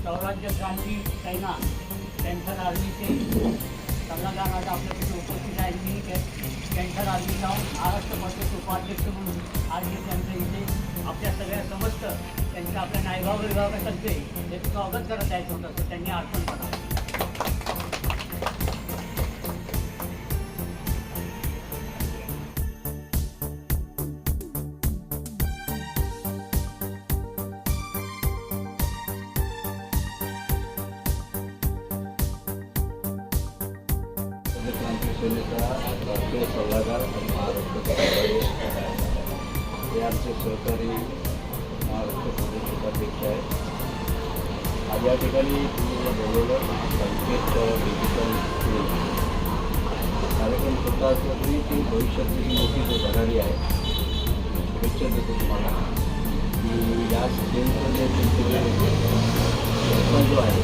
स्वराज्य क्रांती सेना कॅन्सर आर्मीचे सल्लागार आज आपल्या तिथे उपस्थित आहेत. मी कॅन्सर आर्मीचा महाराष्ट्र प्रदेश उपाध्यक्ष म्हणून आज मी त्यांचं इथे आपल्या सगळ्या समस्त त्यांच्या आपल्या नायगाव विभागातर्फे हे स्वागत करत आहेत होतं तर त्यांनी अर्पण करावं. क्रांती सेनेचा राष्ट्रीय सल्लागार आणि महाराष्ट्र हे आमचे सहकारी महाराष्ट्र प्रदेश उपाध्यक्ष आहेत. आज या ठिकाणी तुम्हाला बोलवलं संकेत डिजिटल स्कूल कार्यक्रम छोटा असला तरी ती भविष्यातली मोठी जो धडाडी आहे. शुभेच्छा देतो तुम्हाला की या स्कूलचं जे तुमचे जो आहे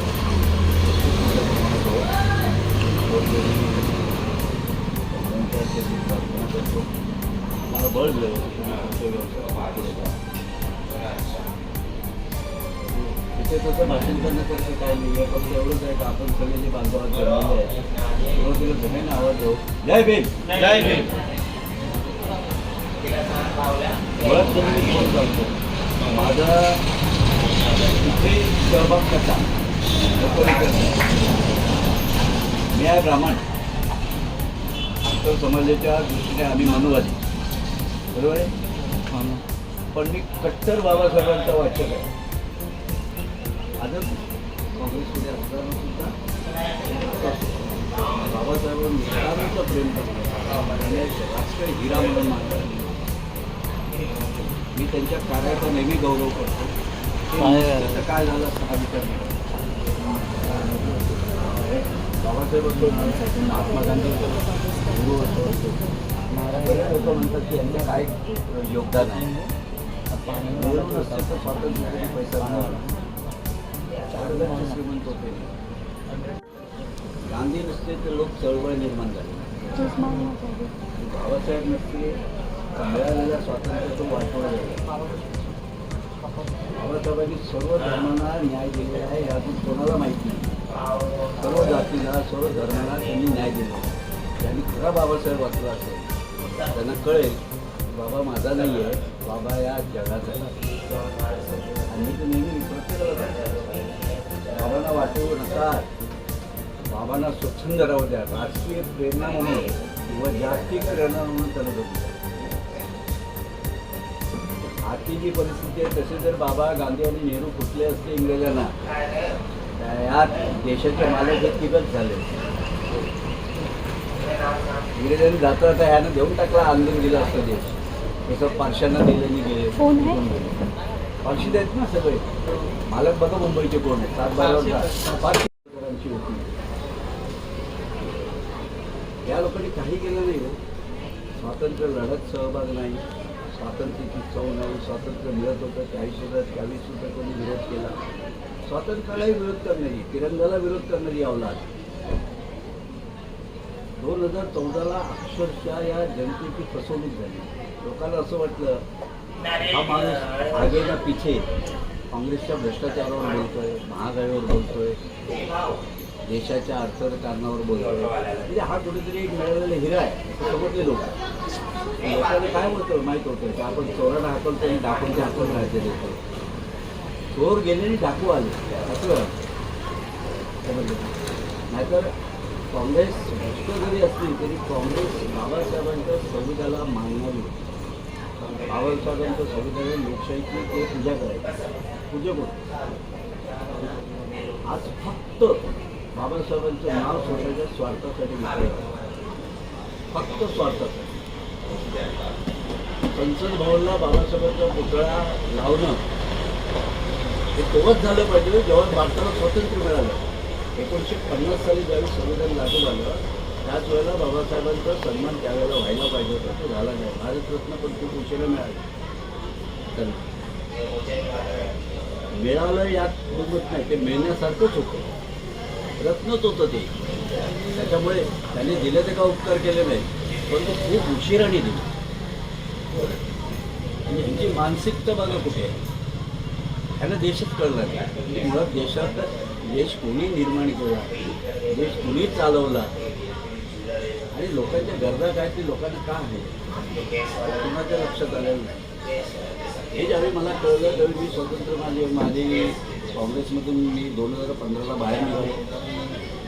मला बळ मिळेल तिथे तसं भाषण करण्यासारखं काय नाही आहे. फक्त एवढंच आहे का आपण सगळे जे बांधवात जमलेले आहे सुरुवातीला जमेन आवाज देऊ जय भीम जय भीम. ओळख करून मी फोन करतो माझा तिथे सहभाग कसा मी आहे ब्राह्मण. तर समाजाच्या दृष्टीने आम्ही मनुवादी बरोबर आहे. पण मी कट्टर बाबासाहेबांचा वाचक आहे. आजच काँग्रेसमध्ये असताना सुद्धा बाबासाहेबांवर निष्ठाचं प्रेम करतो आणि राष्ट्रीय हिरा म्हणून मानतात. मी त्यांच्या कार्याचा नेहमी गौरव करतो. काय झालं असं हा विचार नाही. बाबासाहेब असो महात्मा गांधी गुरु असो बरेच लोक म्हणतात की यांच्या काय योगदान आहे. मिळून असते तर स्वातंत्र्यासाठी पैसा मिळाला. 4 लक्ष श्रीमंत होते. गांधी नसते तर लोक चळवळ निर्माण झाली. बाबासाहेब नसते मिळालेल्या स्वातंत्र्याचं वाटवलं. बाबासाहेबांनी सर्व धर्मांना न्याय दिलेला आहे हे अजून कोणाला माहिती नाही. सर्व जातीला सर्व धर्माला त्यांनी न्याय दिला. त्यांनी खरा बाबासाहेब वाचला असेल त्यांना कळेल बाबा माझा नाही आहे बाबा या जगाचा आहे. आणि तो नेहमी प्रत्येकाला बाबांना वाटवू नका. बाबांना स्वच्छंद राहू द्या. राजकीय प्रेरणा म्हणून किंवा जागतिक प्रेरणा म्हणून त्याला बघू. आजची जी परिस्थिती आहे तसे जर बाबा गांधी आणि नेहरू फुटले असते इंग्रजांना यात देशाचे मालक हे तिघच झाले. इंग्रजांनी जाता जाता ह्यानं देऊन टाकला आंदोलन दिला असतं देश. तसं पारशांना दिल्याने गेले पारशी आहेत ना सगळे मालक. बघा मुंबईचे कोण आहेत 7-12 पारशी होती. या लोकांनी काही केलं नाही. स्वातंत्र्य लढत सहभाग नाही. स्वातंत्र्याची चव नाही. स्वातंत्र्य मिळत होतं 40 सुद्धा कोणी विरोध केला. स्वातंत्र्यालाही विरोध करणारी तिरंगाला विरोध करणारी अवलाद 2014ला अक्षरशः या जनतेची फसवणूक झाली. लोकांना असं वाटलं हा माणूस आगे ना पिछे काँग्रेसच्या भ्रष्टाचारावर बोलतोय, महागाईवर बोलतोय, देशाच्या अर्थकारणावर बोलतोय. म्हणजे हा कुठेतरी एक मिळालेला हिरा आहे असं समजले लोक. लोकांना काय होतं माहीत होतं की आपण चोराला हाकलतो आणि डाकूंच्या हाकून राहायचे देतो. चोर गेले आणि डाकू आले असं समजलं नाहीतर काँग्रेस भ्रष्ट जरी असली तरी काँग्रेस बाबासाहेबांच्या संविधानाला मानणारी बाबासाहेबांच्या संविधान लोकशाहीची ते पूजा करायची पूजक होते. आज फक्त बाबासाहेबांचं नाव स्वतःच्या स्वार्थासाठी विकलं फक्त स्वार्थासाठी. संसद भवनला बाबासाहेबांचा पुतळा लावणं हे तेव्हाच झालं पाहिजे जेव्हा भारताला स्वातंत्र्य मिळालं. 1950 साली ज्यावेळी संविधान लागू झालं त्याच वेळेला बाबासाहेबांचा सन्मान त्यावेळेला व्हायला पाहिजे होता, तो झाला नाही. भारतरत्न पण खूप उशिरा मिळालं. मिळालं यात दुमत नाही, ते मिळण्यासारखंच होतं, रत्नच होतं ते. त्याच्यामुळे त्यांनी दिले ते का उपकार केले नाही, पण तो खूप उशिराने दिले. आणि ह्यांची मानसिकता बघा कुठे आहे, ह्याला देशच कळला नाही. मुळात देश कोणी निर्माण केला, देश कोणी चालवला आणि लोकांच्या गरजा काय ते लोकांना का आहे कुणाच्या लक्षात आलेलं नाही. हे ज्यावेळी मला कळलं त्यावेळी मी स्वतंत्र माझी काँग्रेसमधून मी 2015ला बाहेर निघालो.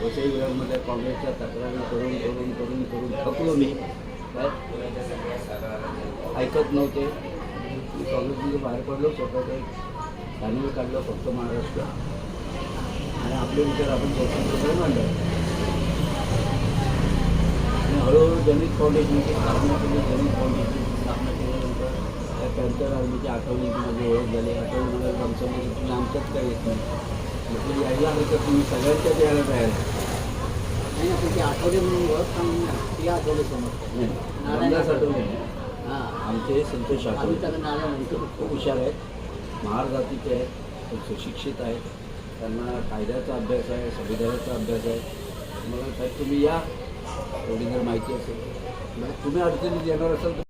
वसई विभागामध्ये काँग्रेसच्या तक्रारी करून करून करून करून थकलो मी. काय ऐकत नव्हते. मी काँग्रेसमध्ये बाहेर पडलो, स्वतःचं एक चॅनल काढलं फक्त महाराष्ट्र आणि आपले विचार आपण स्वतंत्रपणे मांडले. आणि हळूहळू जनहित फाउंडेशनची स्थापना केली. जनहित फाउंडेशनची स्थापना केल्यानंतर त्या पॅन्थर आर्मीची आठवणीची माझी ओळख झाली. आठवणी मला आमच्यामध्ये तुम्ही आमच्यात काय येत नाही म्हटलं यायला हवं तर तुम्ही सगळ्यांच्याच यायला तयार आहे. नाही ना, तुमची आठवडे म्हणून ओळख सांगून ना, ती आठवडे समजतात. नाही रामदास आठवले हां, आमचे संतोष आम्ही आठवले त्याला नाल्या म्हणतो. खूप हुशार आहेत, महार जातीचे आहेत, खूप सुशिक्षित आहेत. त्यांना कायद्याचा अभ्यास आहे, संविधानाचा अभ्यास आहे. मला साहेब तुम्ही या, एवढी जर माहिती असेल तुम्ही अडचणीत येणार असाल तर